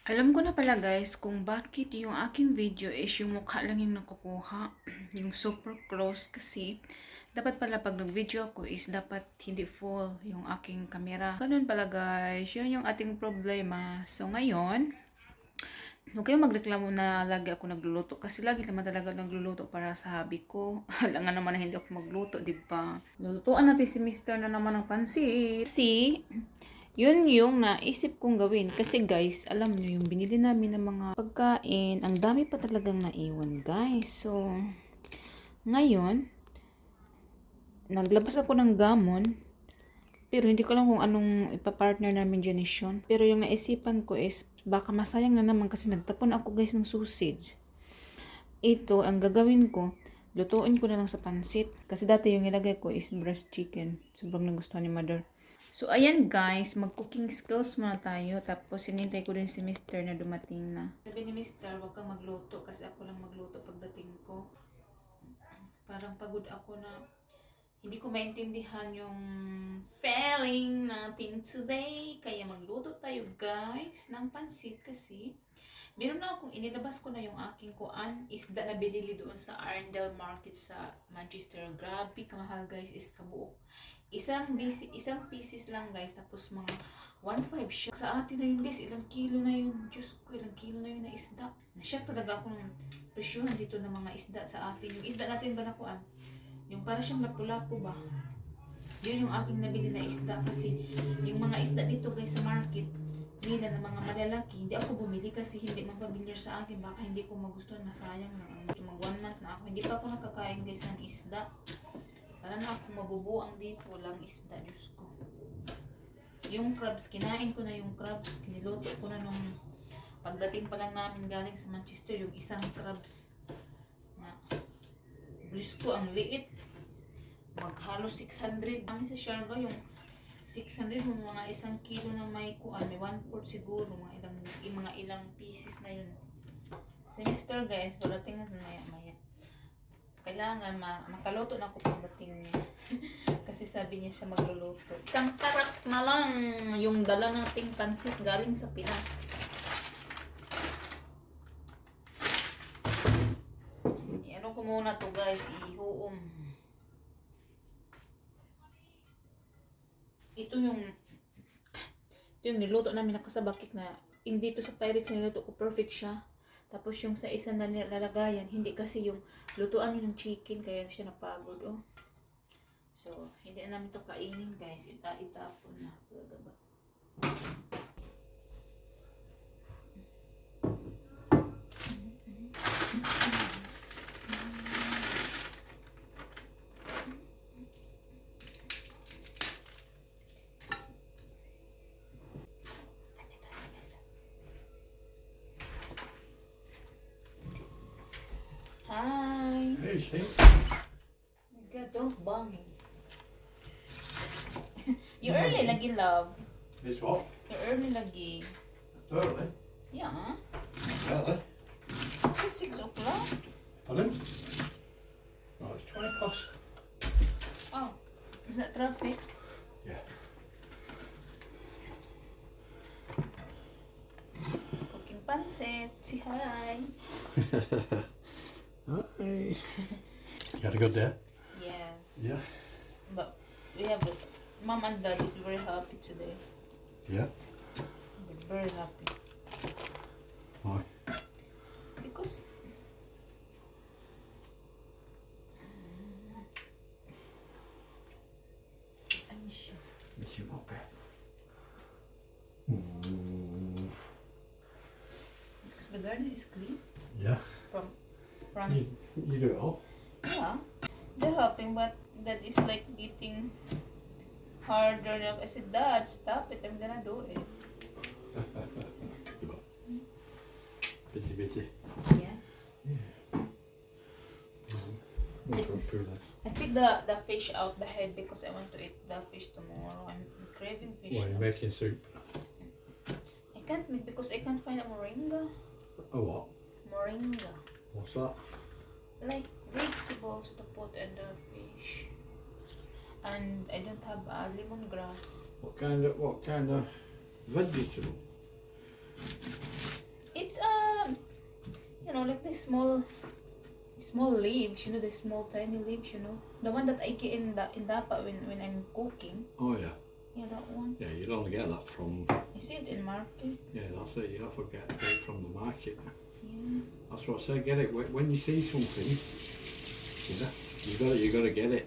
Alam ko na pala guys kung bakit yung aking video is yung mukha lang yung nakukuha. Yung super close kasi dapat pala pag nag-video ako is dapat hindi full yung aking camera. Ganun pala guys, yun yung ating problema. So ngayon, huwag kayong magreklamo na lagi ako nagluluto kasi lagi naman talaga nagluluto para sa hobby ko. Alangan naman na hindi ako magluto, di ba? Lulutuan natin si Mr. na naman ng pansit. Yun yung naisip kong gawin. Kasi guys, alam nyo yung binili namin ng mga pagkain, ang dami pa talagang naiwan guys. So, ngayon, naglabas ako ng gamon. Pero hindi ko lang kung anong ipapartner namin dyan is yun. Pero yung naisipan ko is, baka masayang na naman kasi nagtapon ako guys ng sausage. Ito, ang gagawin ko, lutuin ko na lang sa pansit. Kasi dati yung nilagay ko is breast chicken. Sobrang nagustuhan ni mother. So, ayan guys, mag-cooking skills muna tayo. Tapos, sinintay ko din si Mr. na dumating na. Sabi ni Mr., wag kang magluto kasi ako lang magluto pagdating ko. Parang pagod ako na hindi ko maintindihan yung feeling natin today. Kaya magluto tayo guys ng pansit kasi meron na akong inilabas ko na yung aking kuan isda na binili doon sa Arndale Market sa Manchester. Grabe kamahal guys, is kabuok. Isang pieces lang guys, tapos mga 1.5 siya. Sa atin na yun guys, ilang kilo na yun. Diyos ko, ilang kilo na yun na isda. Nasyak talaga ako ng presyohan dito ng mga isda sa atin. Yung isda natin ba nakuan? Yung para siyang lapu-lapu ba? Yun yung aking nabili na isda kasi yung mga isda dito guys sa market nila na mga malalaki, hindi ako bumili kasi hindi man familiar sa akin, baka hindi ko magustuhan, masayang na mag 1 month na ako, hindi pa ako nakakain guys ng isda. Para na ako mabubuang dito, walang isda, Diyos ko. Yung crabs, kinain ko na yung crabs, kiniluto ko na nung pagdating pa lang namin galing sa Manchester, yung isang crabs na, Diyos ko, ang liit. Maghalo 600. Kami sa Sharga, yung 600 mo mga isang kilo na may kuan, may 1/4 siguro, mga ilang pieces na yun. Sa Mr. guys, parating na maya. Kailangan makaluto na ako pagdating niya. Kasi sabi niya siya magluluto. Isang karak na lang yung dala nating pansit galing sa Pinas. Ano ko muna to guys, ihuom. Ito yung niluto namin nakasabakit na hindi to sa Pirates niluto ko, perfect siya. Tapos yung sa isa na nilalagayan, hindi kasi yung lutuan yun ng chicken, kaya siya napagod, oh. So, hindi na namin to kainin, guys. Itapon na. Talaga ba? Hi! Hey, Steve. Oh my God, don't bang me. You early lagi, love. It's what? You early lagi. Early? Yeah. Early? It's 6 o'clock. Pardon? No, it's 20 past. Oh, is that traffic? Yeah. Cooking pancit. Say hi. Hi. You had a good day? Yes. Yeah. But we have mom and dad is very happy today. Yeah. They're very happy. Why? Because I miss you. Miss you, Poppy. Because the garden is clean Yeah. from front. You do it all. Yeah. They're helping, but that is like getting harder. I said, Dad, stop it. I'm gonna do it. Busy. Yeah. Wait for a pool. I took the fish out the head because I want to eat the fish tomorrow. I'm craving fish. Why are you now. making soup? I can't make because I can't find a moringa. A what? Moringa. What's that? Like vegetables to put in the fish. And I don't have lemongrass. What kind of vegetable? small leaves, the small tiny leaves, the one that I get in dapa when I'm cooking. Oh yeah. Yeah, that one. Yeah, you'd only get that from. I see it in market. Yeah, that's it. You have to get it from the market. Yeah. That's what I say. Get it when you see something. You got to get it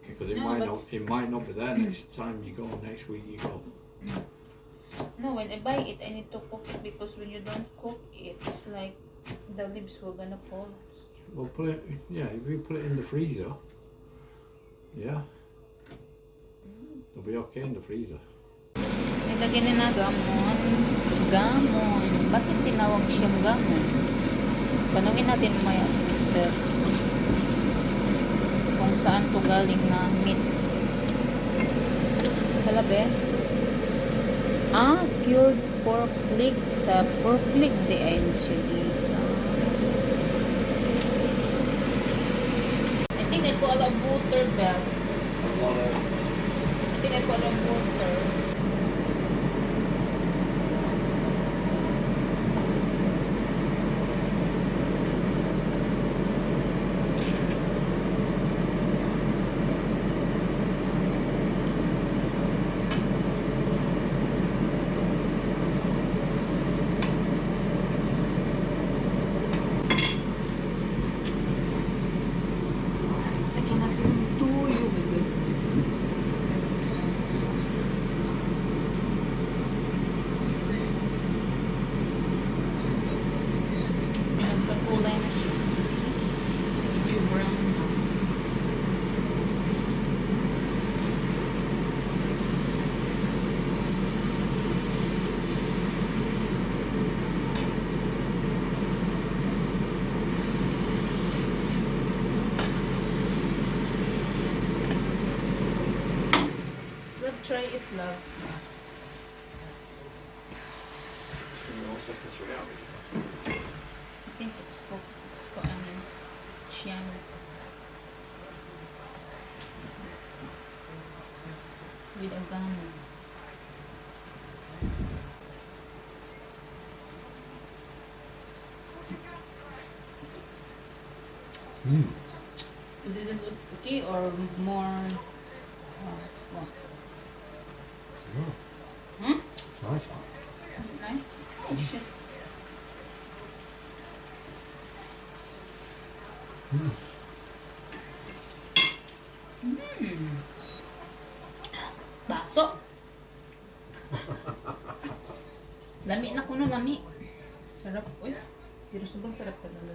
because it might not be there next time you go. Next week you go. No, when I buy it, I need to cook it because when you don't cook it, it's like the leaves will gonna fall. Well, put it. Yeah, if you put it in the freezer. Yeah. It'll be okay in the freezer. Nilagyan na gamon. Gamon. Bakit tinawag siyang gamon? Tanungin natin maya si Mister. Kung saan to galing na meat. Kalabe? Cured pork leg. Sa pork leg di ay siya dito. I think I put a lot of butter, Belle. I think I put a lot of butter. Lagyan natin ng tuyo. Nagkakulay na siya. Medyo brown na. Love, try it, love. I think it's cooked. Siyan. With a ganon. Is it just okay or more? What? Hmm? It's nice. Nice. Oh shit. Baso. Lami na kuno, lami. Sarap. Uy. Pero sobrang sarap talaga.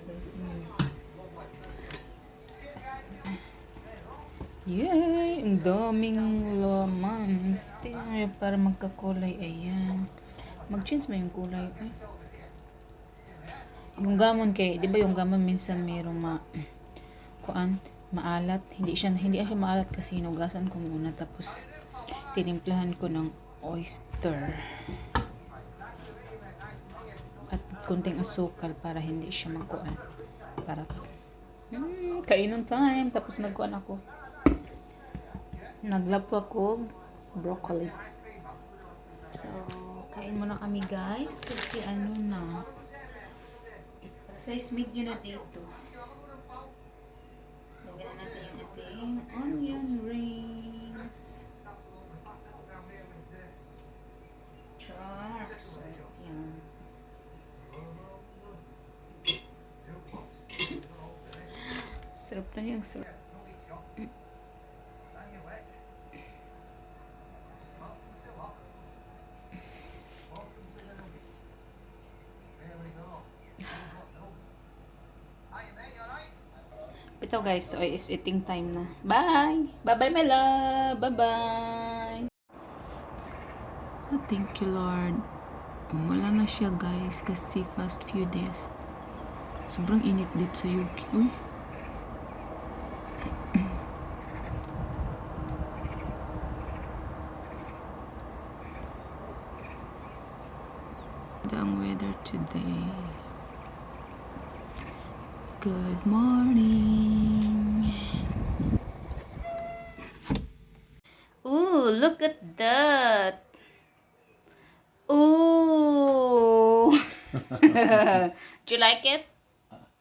Yay! Ang daming laman. Tingnan nyo para magkakulay. Ayan. Mag-change ba yung kulay? Eh? Yung gamon kay, di ba yung gamon minsan mayroong maalat. Hindi siya maalat kasi hinugasan ko muna tapos tinimplahan ko ng oyster. At kunting asukal para hindi siya magkuan. Para kainan time. Tapos nagkuan ako. Naglapwa ko broccoli. So, kain muna kami guys kasi ano na. Size medium na dito. Lagyan natin yung ating onion rings. Chops. Yan. Sarap na yung sarap. Ito guys, so is eating time na. Bye! Bye-bye my love! Bye-bye! Oh, thank you Lord. Wala na siya guys kasi past few days. Sobrang init dito sa UK. Uy! Ang weather today. Good morning. Ooh, look at that. Ooh. Do you like it?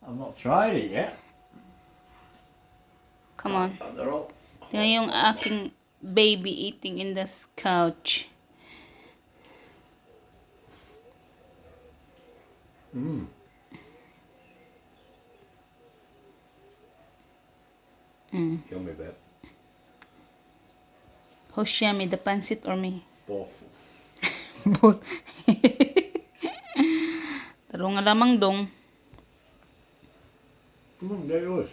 I've not tried it yet. Come on. But they're all. Tingnan yung aking baby eating in the couch. Yummy bit. Who's yummy, the pancit or me? Both. Both. Taro nga lamang dong. Come on, get yours.